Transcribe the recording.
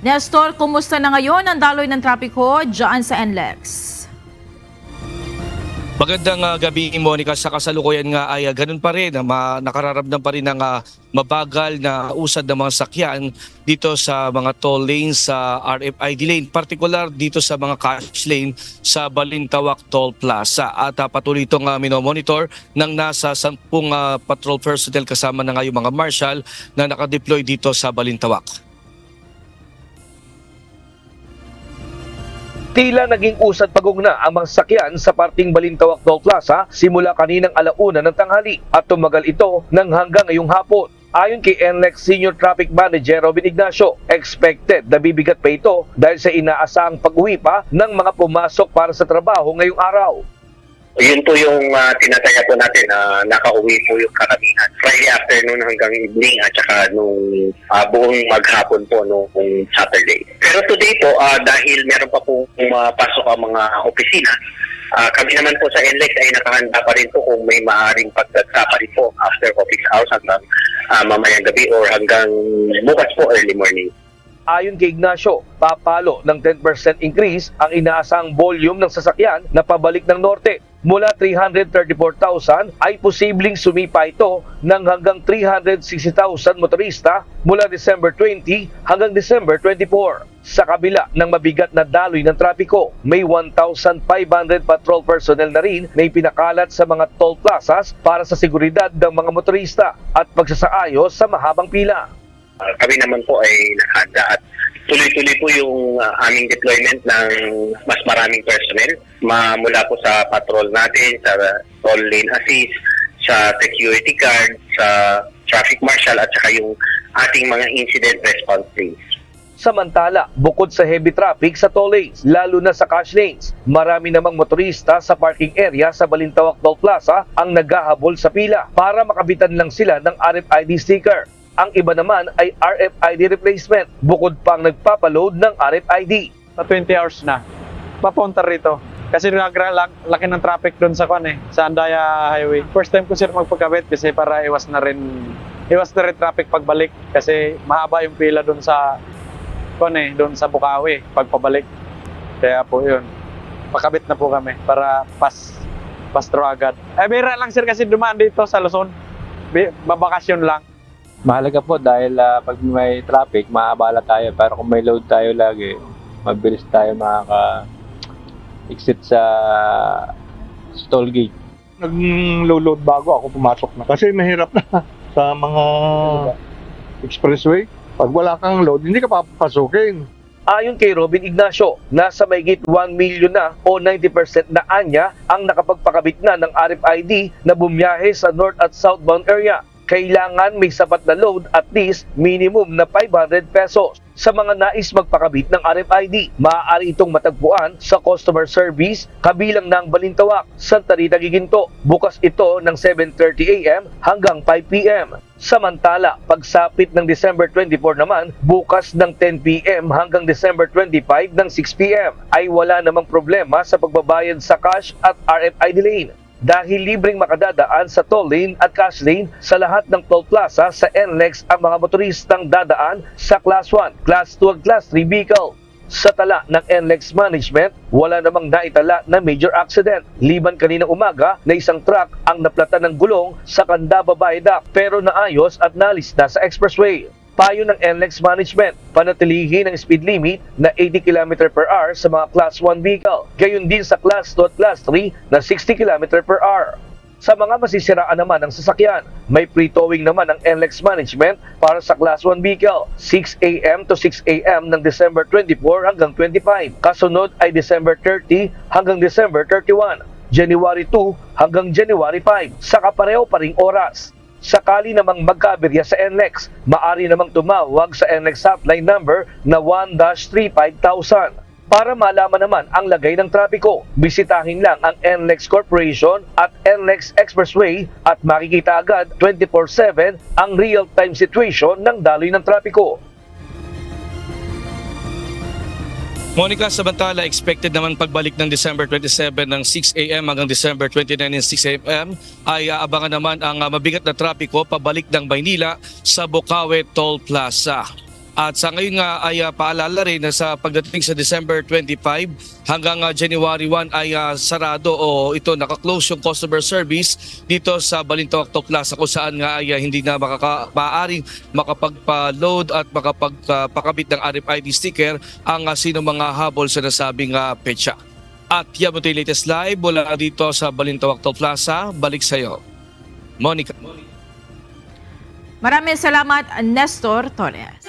Nestor, kumusta na ngayon ang daloy ng trapiko dyan sa NLEX? Magandang gabi, Monica. Sa kasalukuyan nga ay ganun pa rin, nakararamdam pa rin ng mabagal na usad ng mga sakyan dito sa mga toll lanes sa RFID lane, particular dito sa mga cash lane sa Balintawak Toll Plaza. At patuloy itong minomonitor ng nasa 10 patrol personnel kasama na nga yung mga marshal na nakadeploy dito sa Balintawak. Tila naging usad pagugna ang mga sakyan sa parting Balintawak Toll Plaza simula kaninang 1:00 ng tanghali at tumagal ito ng hanggang ngayong hapon. Ayon kay NLEX Senior Traffic Manager Robin Ignacio, expected na bibigat pa ito dahil sa inaasahang pag-uwi pa ng mga pumasok para sa trabaho ngayong araw. Yun po yung tinataya po natin na nakauwi po yung karamihan. Friday afternoon hanggang evening at saka nung buong maghapon po nung Saturday. Pero today po, dahil meron pa po pasok ang mga opisina, kami naman po sa NLEX ay nakahanda pa rin po kung may maaaring pagdagsa pa rin po after office hours hanggang mamayang gabi or hanggang bukas po early morning. Ayon kay Ignacio, papalo ng 10% increase ang inaasang volume ng sasakyan na pabalik ng norte. Mula 334,000 ay posibleng sumipa ito ng hanggang 360,000 motorista mula December 20 hanggang December 24. Sa kabila ng mabigat na daloy ng trapiko, may 1,500 patrol personnel na rin na ipinakalat sa mga toll plazas para sa seguridad ng mga motorista at pagsasaayos sa mahabang pila. Kami naman po ay nakahanda at tuloy-tuloy po yung aming deployment ng mas maraming personnel mula po sa patrol natin, sa toll lane assist, sa security guard, sa traffic marshal at saka yung ating mga incident response teams. Samantala, bukod sa heavy traffic sa toll lanes, lalo na sa cash lanes, marami namang motorista sa parking area sa Balintawak Toll Plaza ang naghahabol sa pila para makabitan lang sila ng RFID sticker. Ang iba naman ay RFID replacement, bukod pang nagpapaload ng RFID. Sa 20 hours na, papunta rito. Kasi laki ng traffic doon sa sa Andaya Highway. First time ko sir magpagkabit kasi para iwas na rin traffic pagbalik. Kasi mahaba yung pila doon sa doon sa Bukawi pagpabalik. Kaya po yun, pakabit na po kami para pastro agad. Bira lang sir kasi dumaan dito sa Luzon, babakasyon lang. Mahalaga po dahil pag may traffic, maabala tayo. Pero kung may load tayo lagi, mabilis tayo makaka-exit sa toll gate. Nag-load bago ako pumasok na. Kasi mahirap na sa mga expressway. Pag wala kang load, hindi ka papapasukin. Ayon kay Robin Ignacio, nasa mahigit 1 million na o 90% na anya ang nakapagpakabit na ng RFID na bumiyahe sa north at southbound area. Kailangan may sapat na load at least minimum na 500 pesos. Sa mga nais magpakabit ng RFID, maaari itong matagpuan sa customer service kabilang ng Balintawak, Santa Rita, Giginto. Bukas ito ng 7:30 AM hanggang 5 PM. Samantala, pagsapit ng December 24 naman, bukas ng 10 PM hanggang December 25 ng 6 PM ay wala namang problema sa pagbabayad sa cash at RFID lane. Dahil libreng makadadaan sa toll lane at cash lane sa lahat ng toll plaza sa NLEX ang mga motoristang dadaan sa Class 1, Class 2 at Class 3 vehicle. Sa tala ng NLEX management, wala namang naitala na major accident. Liban kaninang umaga na isang truck ang naplatan ng gulong sa Candaba Viaduct pero naayos at nalis na sa expressway. Payo ng NLEX management, panatilihin ang speed limit na 80 km/h sa mga Class 1 vehicle. Gayon din sa Class 2 at Class 3 na 60 km/h. Sa mga masisiraan naman ng sasakyan, may pre-towing naman ang NLEX management para sa Class 1 vehicle, 6 AM to 6 AM ng December 24 hanggang 25. Kasunod ay December 30 hanggang December 31, January 2 hanggang January 5, sa kapareho pa ring oras. Sakali namang magkaaberya sa NLEX, maaari namang tumawag sa NLEX hotline number na 1-35000. Para malaman naman ang lagay ng trapiko, bisitahin lang ang NLEX Corporation at NLEX Expressway at makikita agad 24/7 ang real-time situation ng daloy ng trapiko. Monica, samantala expected naman pagbalik ng December 27 ng 6 AM hanggang December 29 ng 6 AM ay aabangan naman ang mabigat na trapiko pabalik ng Maynila sa Bukawi Toll Plaza. At sa ngayon nga ay paalala rin na sa pagdating sa December 25 hanggang January 1 ay sarado o ito naka-close yung customer service dito sa Balintawak Top Plaza kung saan nga ay hindi na maaaring makapagpa-load at makapagpakabit ng RFID sticker ang sino mga habol sa nasabing petsa. At yan mo ito yung latest live mula dito sa Balintawak Top Plaza. Balik sa iyo, Monica. Maraming salamat, Nestor Torres.